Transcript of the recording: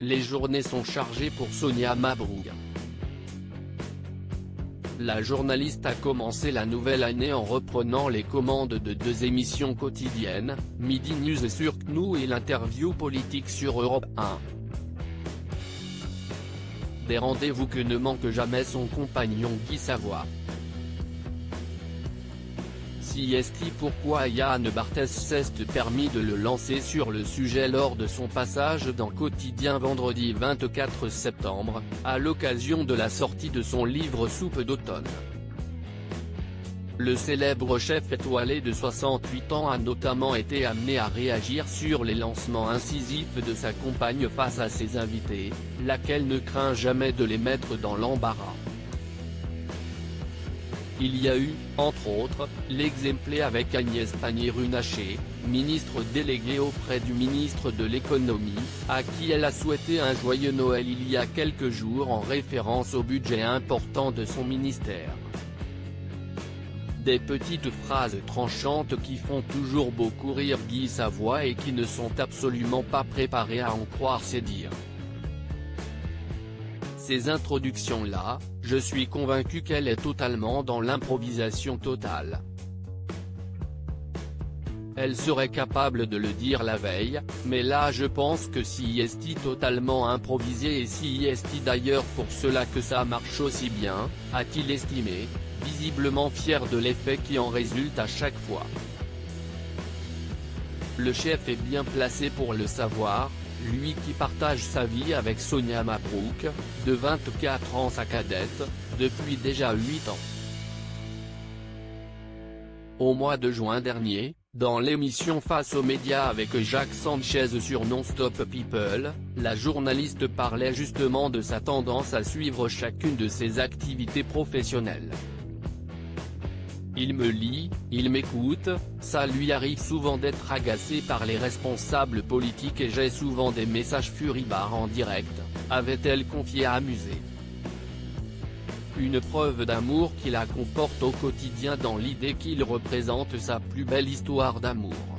Les journées sont chargées pour Sonia Mabrouk. La journaliste a commencé la nouvelle année en reprenant les commandes de 2 émissions quotidiennes, Midi News sur CNews et l'interview politique sur Europe 1. Des rendez-vous que ne manque jamais son compagnon Guy Savoy. Si est-il pourquoi Yann Barthès s'est permis de le lancer sur le sujet lors de son passage dans Quotidien vendredi 24 septembre, à l'occasion de la sortie de son livre Soupe d'automne. Le célèbre chef étoilé de 68 ans a notamment été amené à réagir sur les lancements incisifs de sa compagne face à ses invités, laquelle ne craint jamais de les mettre dans l'embarras. Il y a eu, entre autres, l'exemplé avec Agnès Pannier-Runacher, ministre déléguée auprès du ministre de l'économie, à qui elle a souhaité un joyeux Noël il y a quelques jours en référence au budget important de son ministère. Des petites phrases tranchantes qui font toujours beaucoup rire Guy Savoy et qui ne sont absolument pas préparées à en croire ses dires. Ces introductions-là, je suis convaincu qu'elle est totalement dans l'improvisation totale. Elle serait capable de le dire la veille, mais là je pense que si est totalement improvisé et si est d'ailleurs pour cela que ça marche aussi bien, a-t-il estimé, visiblement fier de l'effet qui en résulte à chaque fois. Le chef est bien placé pour le savoir, lui qui partage sa vie avec Sonia Mabrouk, de 24 ans sa cadette, depuis déjà 8 ans. Au mois de juin dernier, dans l'émission Face aux médias avec Jacques Sanchez sur Non-Stop People, la journaliste parlait justement de sa tendance à suivre chacune de ses activités professionnelles. Il me lit, il m'écoute, ça lui arrive souvent d'être agacé par les responsables politiques et j'ai souvent des messages furibards en direct, avait-elle confié à Amusé. Une preuve d'amour qui la conforte au quotidien dans l'idée qu'il représente sa plus belle histoire d'amour.